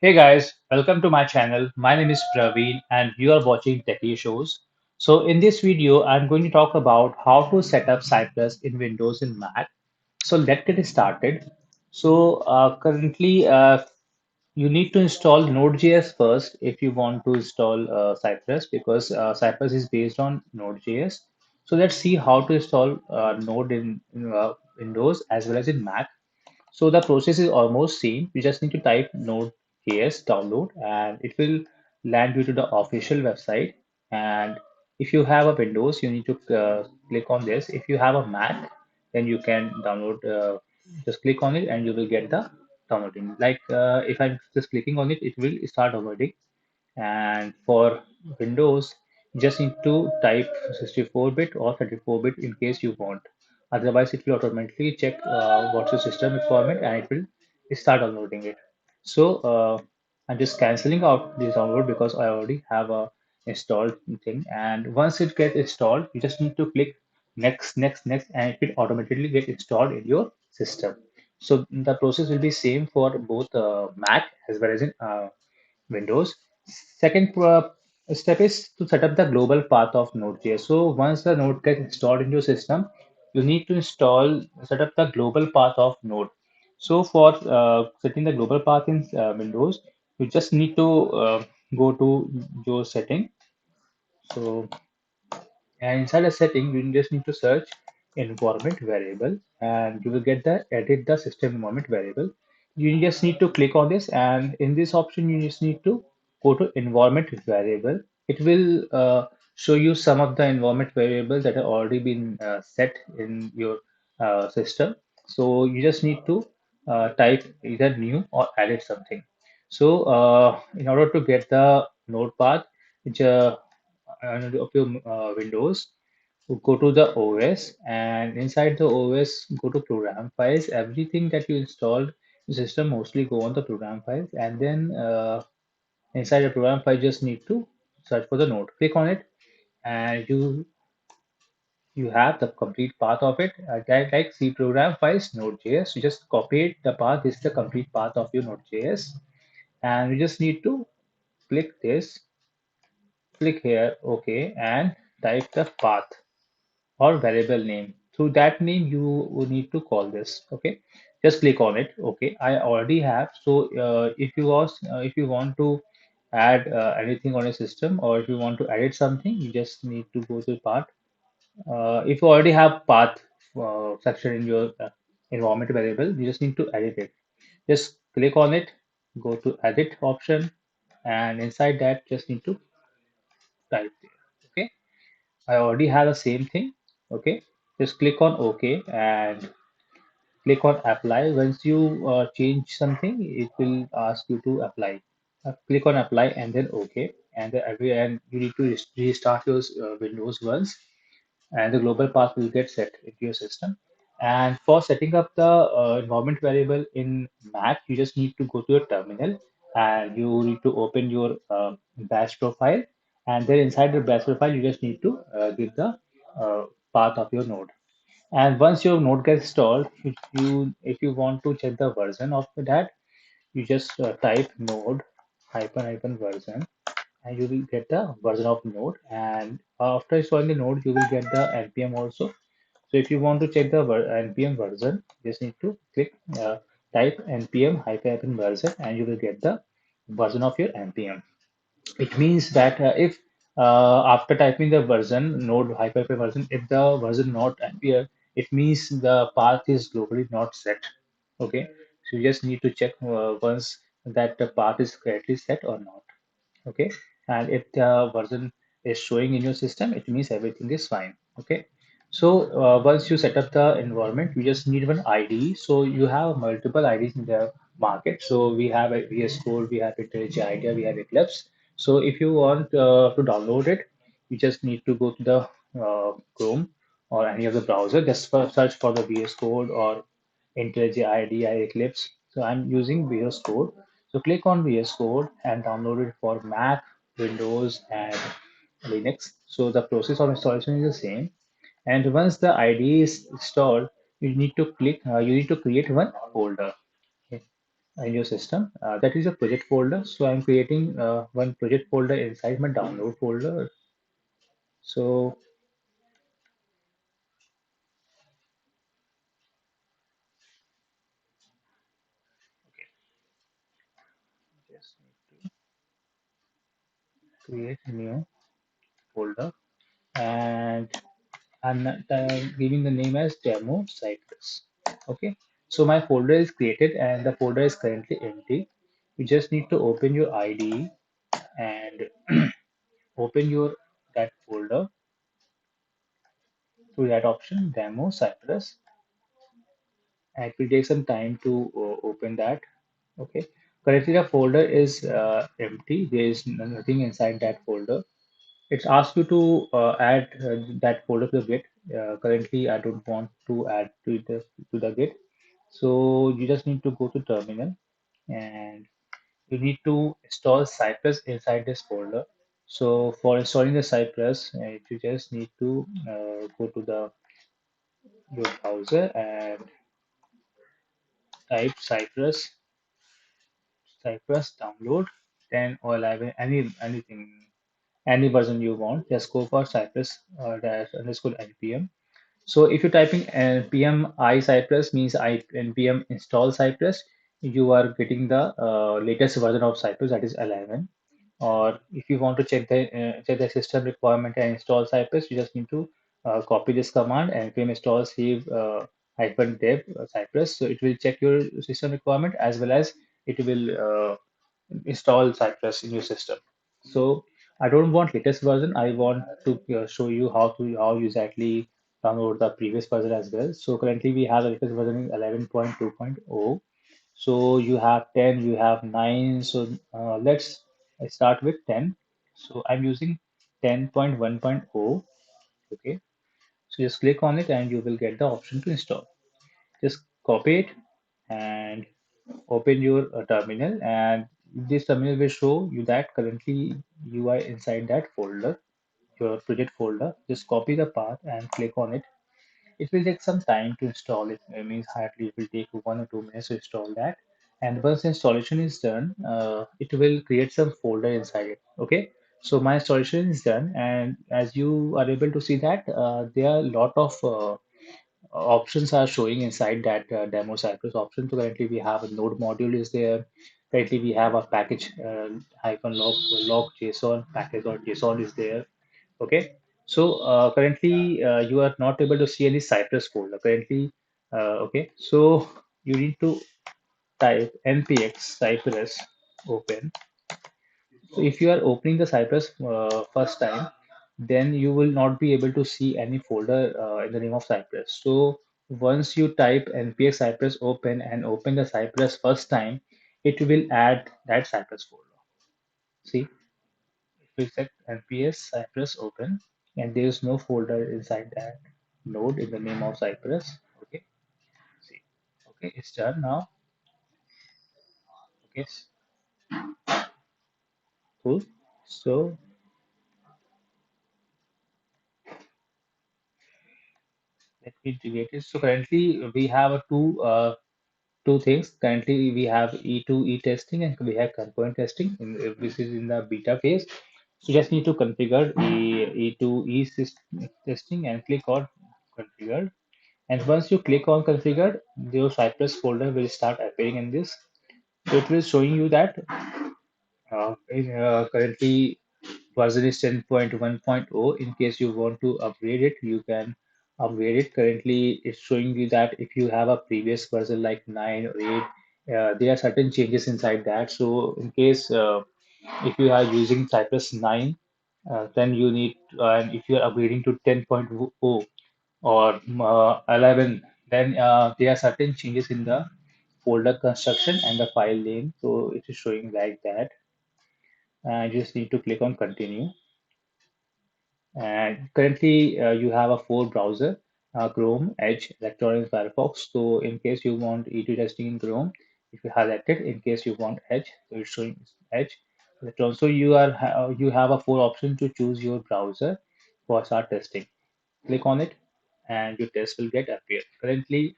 Hey guys, welcome to my channel. My name is Praveen and you are watching Techie Shows. So in this video, I'm going to talk about how to set up Cypress in Windows and Mac. So let's get started. Currently, you need to install nodejs first if you want to install Cypress because Cypress is based on nodejs. So let's see how to install Node in Windows as well as in Mac. So the process is almost same. You just need to type node.js download and it will land you to the official website. And if you have a Windows, you need to click on this. If you have a Mac, then you can download, just click on it and you will get the downloading. If I'm just clicking on it, it will start downloading. And for Windows, you just need to type 64-bit or 34-bit in case you want. Otherwise, it will automatically check what's your system requirement and it will start downloading it. I'm just canceling out this download because I already have a installed thing. And once it gets installed, you just need to click next, next, next, and it will automatically get installed in your system. So the process will be same for both Mac as well as in Windows. Second step is to set up the global path of Node.js. So once the node gets installed in your system, you need to set up the global path of Node. So for setting the global path in Windows, you just need to go to your setting. So and inside the setting, you just need to search environment variable and you will get the edit the system environment variable. You just need to click on this and in this option, you just need to go to environment variable. It will show you some of the environment variables that have already been set in your system. So you just need to type either new or added something. In order to get the node path, which of your Windows, go to the OS and inside the OS go to program files. Everything that you installed the system mostly go on the program files and then inside the program file just need to search for the node. Click on it and you have the complete path of it. Like C program files node.js. You just copy it, the path. This is the complete path of your node.js and you just need to click this, click here, OK, and type the path or variable name. Through that name, you will need to call this. Okay, just click on it. Okay, I already have. If you want to add anything on a system, or if you want to edit something, you just need to go to path. If you already have path section in your environment variable, you just need to edit it. Just click on it, go to edit option, and inside that, just need to type there. Okay. I already have the same thing. Okay, just click on OK and click on apply. Once you change something, it will ask you to apply. Click on apply and then OK. And you need to restart your Windows once, and the global path will get set into your system. And for setting up the environment variable in Mac, you just need to go to your terminal and you need to open your bash profile. And then inside the bash profile, you just need to give the uh, path of your node. And once your node gets installed, if you want to check the version of that, you just type node hyphen hyphen version and you will get the version of node, and after installing the node you will get the npm also. So if you want to check the npm version, you just need to click type npm hyphen version and you will get the version of your npm. It means that if after typing the version node hyphen version, if the version not appear, it means the path is globally not set. Okay, so you just need to check once that the path is correctly set or not. Okay, and if the version is showing in your system, it means everything is fine. Okay, so once you set up the environment, you just need one ID. So you have multiple IDs in the market. So we have a VS Code, we have IntelliJ IDEA, we have Eclipse. So if you want to download it, you just need to go to the Chrome or any of the browser, just search for the VS Code or IntelliJ IDEA Eclipse. So I'm using VS Code. So click on VS Code and download it for Mac, Windows, and Linux. So the process of installation is the same. And once the IDE is installed, you need to create one folder. Okay. in your system. That is a project folder. So I'm creating one project folder inside my download folder. So just need to create a new folder, and I'm giving the name as demo Cypress. Okay. So my folder is created and the folder is currently empty. You just need to open your IDE and open your that folder through that option, demo Cypress. And it will take some time to open that. Okay. Currently the folder is empty. There is nothing inside that folder. It's asked you to add that folder to the Git. Currently, I don't want to add to the Git. So you just need to go to terminal and you need to install Cypress inside this folder. So for installing the Cypress, you just need to go to the your browser and type Cypress download 10 or 11, anything, any version you want. Just go for Cypress dash underscore npm. So if you're typing npm I Cypress means I npm install Cypress, you are getting the latest version of Cypress, that is 11. Or if you want to check the system requirement and install Cypress, you just need to copy this command npm install save hyphen dev Cypress. So it will check your system requirement as well as it will install Cypress in your system. So I don't want latest version. I want to show you how you exactly download the previous version as well. So currently we have the latest version is 11.2.0. So you have 10, you have 9. So let's start with 10. So I'm using 10.1.0. Okay. So just click on it and you will get the option to install. Just copy it and open your terminal, and this terminal will show you that currently you are inside that folder, your project folder. Just copy the path and click on it. It will take some time to install it. It means hardly it will take 1 or 2 minutes to install that. And once the installation is done, it will create some folder inside it. Okay. So my installation is done, and as you are able to see that there are a lot of options are showing inside that demo Cypress option. So currently we have a node module is there. Currently we have a package hyphen log JSON package or JSON is there. Okay. So currently you are not able to see any Cypress folder currently. Okay. So you need to type npx Cypress open. So if you are opening the Cypress first time, then you will not be able to see any folder in the name of Cypress. So once you type npx Cypress open and open the Cypress first time, it will add that Cypress folder. See, if we set npx Cypress open, and there is no folder inside that node in the name of Cypress. Okay, see, okay, it's done now. Okay, cool. So let me integrate it. So currently we have a two things. Currently, we have E2E testing and we have component testing. This is in the beta phase. So just need to configure E2E testing and click on configure. And once you click on configure, your Cypress folder will start appearing in this. So it will showing you that currently version is 10.1.0. In case you want to upgrade it, you can upgrade it. Currently, it's showing you that if you have a previous version like 9 or 8, there are certain changes inside that. So, in case if you are using Cypress 9, then you need, and if you are upgrading to 10.0 or 11, then there are certain changes in the folder construction and the file name. So, it is showing like that. You just need to click on continue. And currently, you have a four browser, Chrome, Edge, Electronic, Firefox. So in case you want E2 testing in Chrome, if you highlight it, in case you want Edge, so it's showing Edge. Electron. So you have a four option to choose your browser for start testing. Click on it, and your test will get appear. Currently,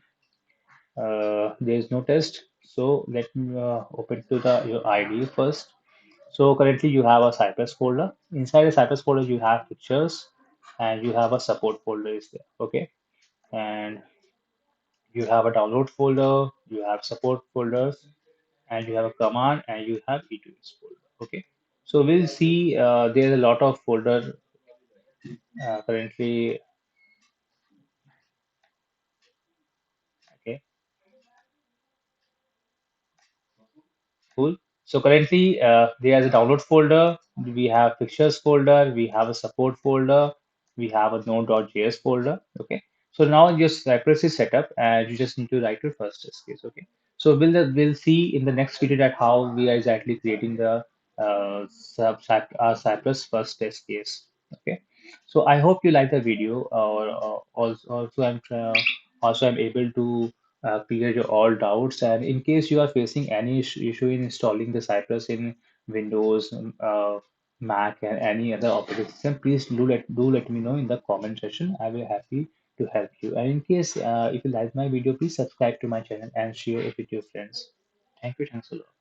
there is no test. So let me open to the your IDE first. So currently you have a Cypress folder. Inside the Cypress folder, you have pictures and you have a support folder is there. Okay. And you have a download folder, you have support folders, and you have a command and you have e2s folder. Okay. So we'll see there's a lot of folder currently. Okay. Cool. So currently, there's a download folder, we have pictures folder, we have a support folder, we have a node.js folder. Okay. So now your Cypress is set up, and you just need to write your first test case. Okay. So we'll see in the next video that how we are exactly creating the Cypress first test case. Okay. So I hope you like the video, or also I'm able to clear your all doubts. And in case you are facing any issue in installing the Cypress in Windows, Mac, and any other operating system, please do let me know in the comment section. I will happy to help you. And in case if you like my video, please subscribe to my channel and share it with your friends. Thank you. Thanks a lot.